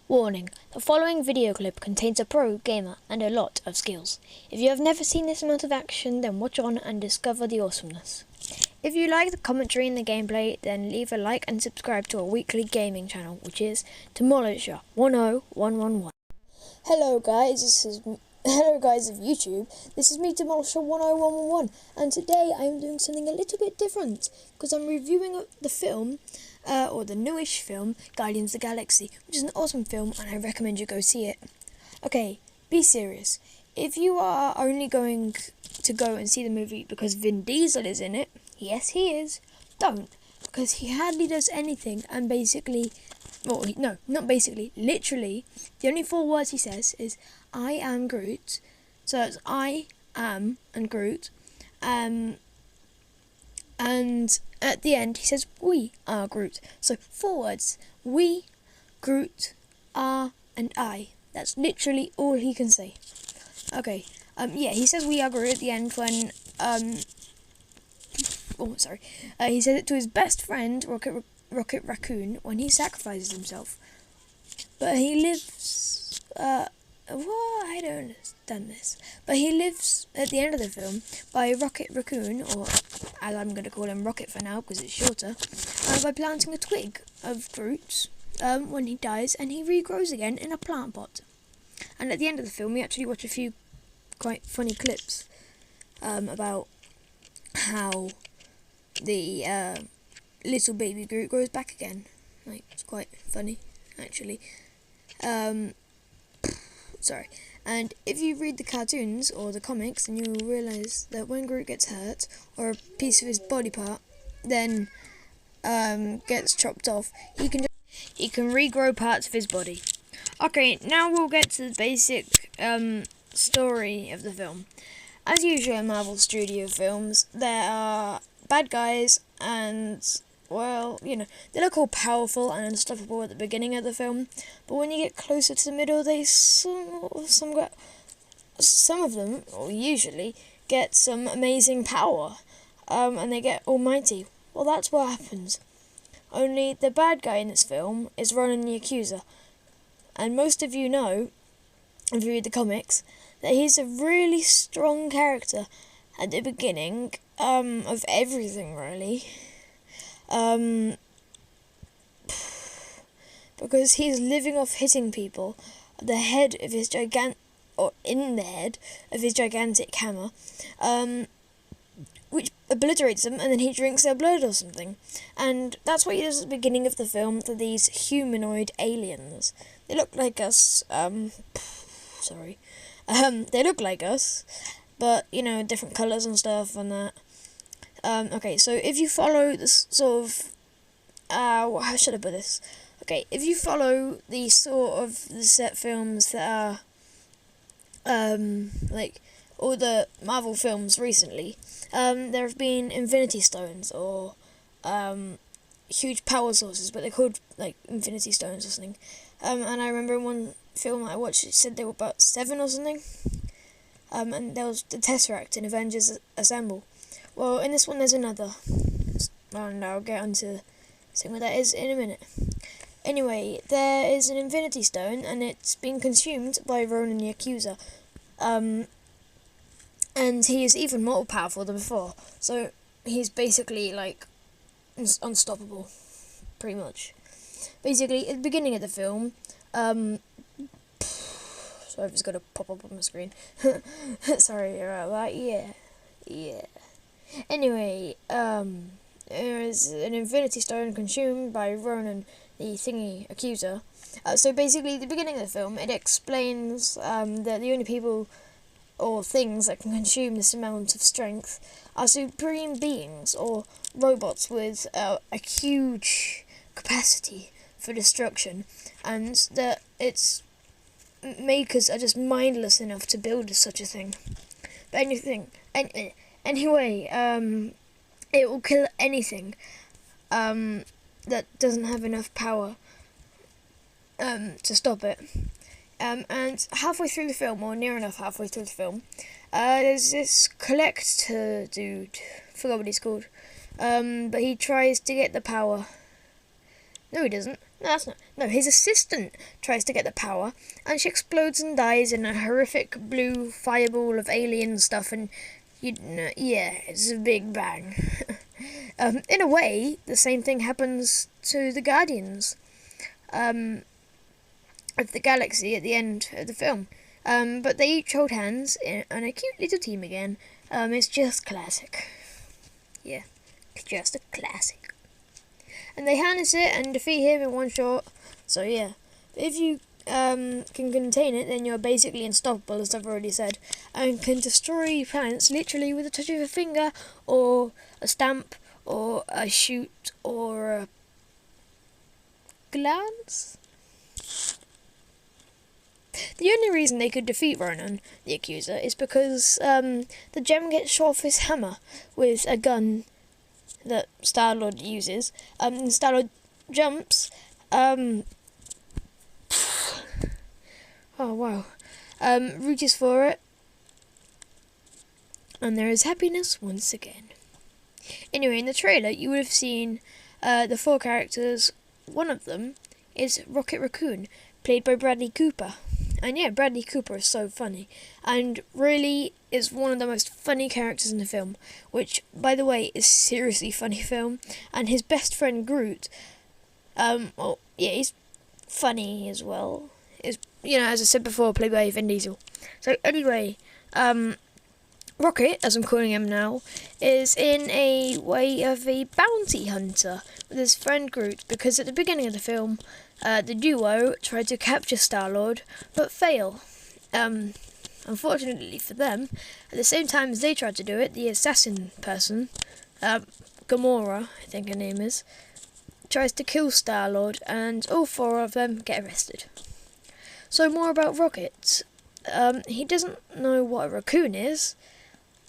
Warning, the following video clip contains a pro gamer and a lot of skills. If you have never seen this amount of action, then watch on and discover the awesomeness. If you like the commentary and the gameplay, then leave a like and subscribe to our weekly gaming channel, which is Demolisher 10111. Hello guys of YouTube, this is me Demolisher 10111, and today I am doing something a little bit different, because I'm reviewing the film, or the newish film, Guardians of the Galaxy, which is an awesome film and I recommend you go see it. Okay, be serious. If you are only going to go and see the movie because Vin Diesel is in it, yes he is, don't, because he hardly does anything and basically, well, no, not basically, literally, the only 4 words he says is, I am Groot. So it's I am and Groot. And at the end he says, we are Groot. So 4 words, we, Groot, are, and I. That's literally all he can say. Okay, yeah, he says we are Groot at the end when, he says it to his best friend, Rocket Raccoon, when he sacrifices himself. But he lives, I don't understand this. But he lives, at the end of the film, by Rocket Raccoon, or as I'm going to call him Rocket for now, because it's shorter, by planting a twig of Groot, when he dies, and he regrows again in a plant pot. And at the end of the film, we actually watch a few quite funny clips, about how the, little baby Groot grows back again. Like, it's quite funny, actually. Sorry. And if you read the cartoons or the comics, then you'll realise that when Groot gets hurt, or a piece of his body part, then gets chopped off, he can regrow parts of his body. Okay, now we'll get to the basic story of the film. As usual in Marvel Studio films, there are bad guys and, well, you know, they look all powerful and unstoppable at the beginning of the film, but when you get closer to the middle, they some of them, or usually, get some amazing power, and they get almighty. Well, that's what happens. Only the bad guy in this film is Ronan the Accuser, and most of you know, if you read the comics, that he's a really strong character at the beginning of everything, really. Because he's living off hitting people at the head of his in the head of his gigantic hammer, which obliterates them, and then he drinks their blood or something. And that's what he does at the beginning of the film to these humanoid aliens. They look like us, they look like us, but, you know, different colours and stuff and that. Okay, so if you follow this sort of, how should I put this? Okay, if you follow the sort of the set films that are, like, all the Marvel films recently, there have been Infinity Stones, or, huge power sources, but they're called, like, Infinity Stones or something. And I remember in one film I watched, it said there were about 7 or something, and there was the Tesseract in Avengers Assemble. Well, in this one there's another, and I'll get on to saying what that is in a minute. Anyway, there is an Infinity Stone, and it's been consumed by Ronan the Accuser, and he is even more powerful than before, so he's basically, like, unstoppable, pretty much. Basically, at the beginning of the film, sorry if it's going to pop up on the screen, sorry about that, yeah. Anyway, there is an Infinity Stone consumed by Ronan, the thingy accuser. So basically, at the beginning of the film, it explains that the only people or things that can consume this amount of strength are supreme beings, or robots with a huge capacity for destruction, and that its makers are just mindless enough to build such a thing. But anyway, it will kill anything that doesn't have enough power to stop it. And halfway through the film, or near enough halfway through the film, there's this collector dude, forgot what he's called, but he tries to get the power. No, he doesn't. No, that's not. No, his assistant tries to get the power, and she explodes and dies in a horrific blue fireball of alien stuff, and yeah, it's a big bang. In a way, the same thing happens to the Guardians of the Galaxy at the end of the film. But they each hold hands on a cute little team again. It's just classic. Yeah, just a classic. And they harness it and defeat him in one shot. So yeah, if you can contain it, then you're basically unstoppable, as I've already said, and can destroy planets literally with a touch of a finger, or a stamp, or a shoot, or a glance. The only reason they could defeat Ronan, the Accuser, is because the gem gets shot off his hammer with a gun that Star-Lord uses. Star-Lord jumps. Oh wow. Reaches for it. And there is happiness once again. Anyway, in the trailer, you would have seen the 4 characters. One of them is Rocket Raccoon, played by Bradley Cooper. And yeah, Bradley Cooper is so funny, and really is one of the most funny characters in the film, which, by the way, is seriously funny film. And his best friend Groot, well, yeah, he's funny as well. Is, as I said before, played by Vin Diesel. So anyway, Rocket, as I'm calling him now, is in a way of a bounty hunter with his friend Groot, because at the beginning of the film, the duo tried to capture Star-Lord, but fail. Unfortunately for them, at the same time as they tried to do it, the assassin person, Gamora, I think her name is, tries to kill Star-Lord, and all 4 of them get arrested. So more about Rocket. He doesn't know what a raccoon is,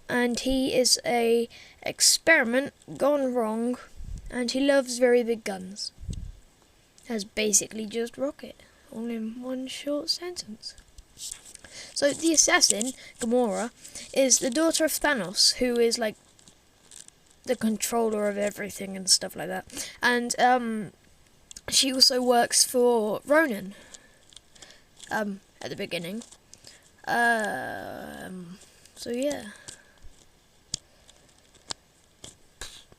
and he is a experiment gone wrong, and he loves very big guns. That's basically just Rocket, all in one short sentence. So the assassin, Gamora, is the daughter of Thanos, who is like the controller of everything and stuff like that. And she also works for Ronan at the beginning. So yeah.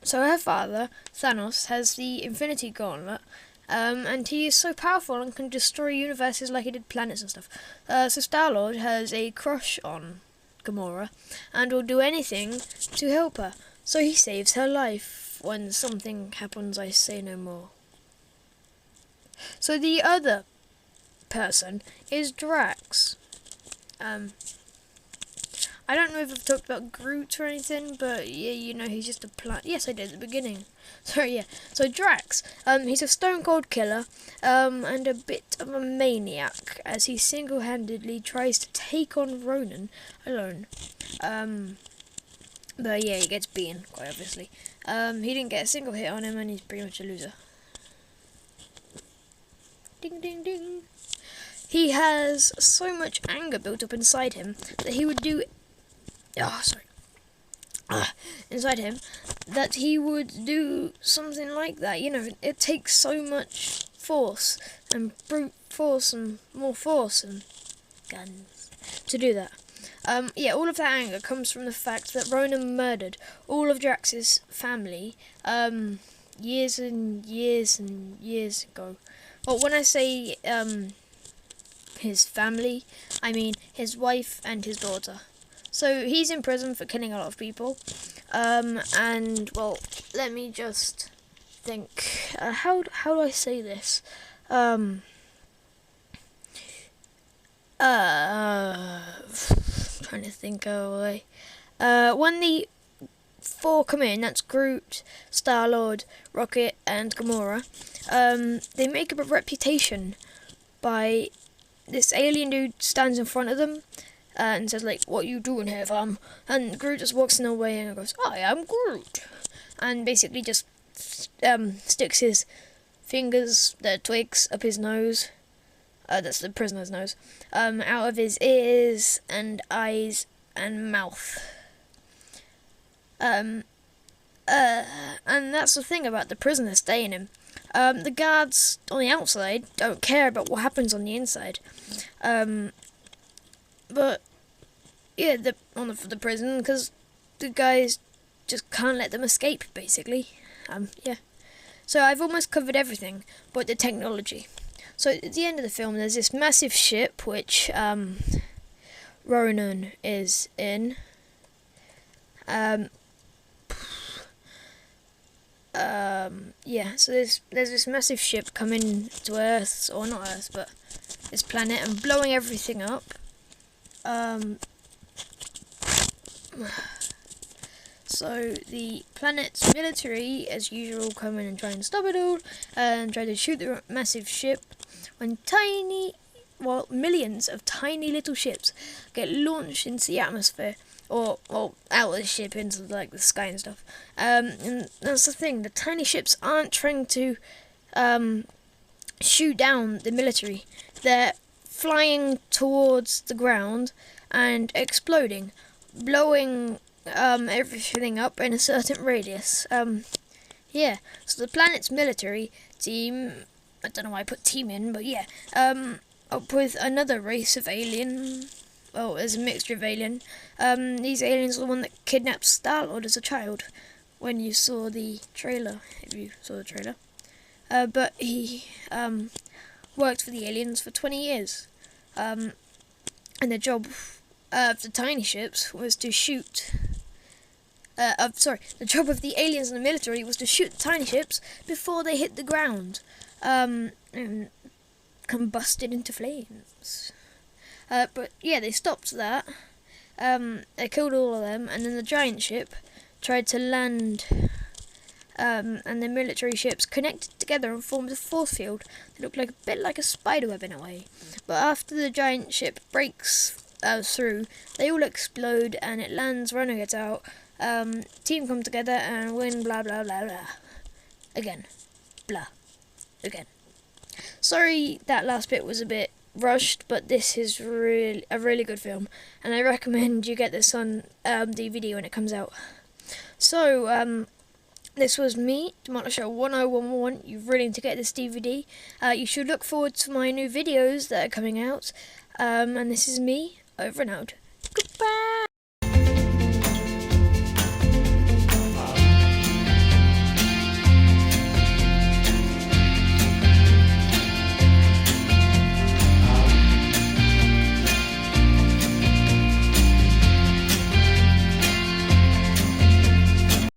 So her father, Thanos, has the Infinity Gauntlet, and he is so powerful and can destroy universes like he did planets and stuff. So Star-Lord has a crush on Gamora, and will do anything to help her. So he saves her life. When something happens, I say no more. So the other person is Drax. I don't know if I've talked about Groot or anything, but yeah, he's just a plant. Yes, I did at the beginning. Sorry, yeah. So Drax, he's a stone cold killer, and a bit of a maniac, as he single-handedly tries to take on Ronan alone. But yeah, he gets beaten, quite obviously. He didn't get a single hit on him, and he's pretty much a loser. Ding, ding, ding. He has so much anger built up inside him that he would do... inside him, that he would do something like that. It takes so much force and brute force and more force and guns to do that. All of that anger comes from the fact that Ronan murdered all of Drax's family years and years and years ago. Well, when I say his family, I mean his wife and his daughter. So he's in prison for killing a lot of people. And well, let me just think. How do I say this? Trying to think of a way. When the 4 come in, that's Groot, Star-Lord, Rocket, and Gamora. They make up a reputation by this alien dude stands in front of them. And says, like, "What you doing here, fam?" And Groot just walks in the way and goes, "I am Groot," and basically just sticks his fingers, the twigs, up his nose. That's the prisoner's nose. Out of his ears and eyes and mouth. And that's the thing about the prisoner staying him. The guards on the outside don't care about what happens on the inside. But yeah, the prison, because the guys just can't let them escape, basically. Yeah. So I've almost covered everything but the technology. So at the end of the film, there's this massive ship which Ronan is in. Yeah, so there's this massive ship coming to Earth, or not Earth, but this planet, and blowing everything up. So the planet's military, as usual, come in and try and stop it all, and try to shoot the massive ship, when millions of tiny little ships get launched into the atmosphere, or out of the ship into like the sky and stuff. And that's the thing, the tiny ships aren't trying to shoot down the military. They're flying towards the ground and exploding, blowing everything up in a certain radius. Yeah, so the planet's military team, I don't know why I put team in, but yeah, up with another race of alien. Well, there's a mixture of alien. These aliens are the one that kidnapped Star-Lord as a child, when you saw the trailer, if you saw the trailer. But he worked for the aliens for 20 years. And the job of the tiny ships was to shoot... the job of the aliens in the military was to shoot the tiny ships before they hit the ground. And combusted into flames. But yeah, they stopped that. They killed all of them, and then the giant ship tried to land, and the military ships connected together and formed a force field that looked like a bit like a spiderweb in a way. But after the giant ship breaks through, they all explode, and it lands, Runner gets out, team come together and win, blah blah blah blah. Again. Blah. Again. Sorry that last bit was a bit rushed, but this is really a really good film, and I recommend you get this on DVD when it comes out. So this was me, Demolisher 1011. You really need to get this DVD. You should look forward to my new videos that are coming out, and this is me, over and out. Goodbye.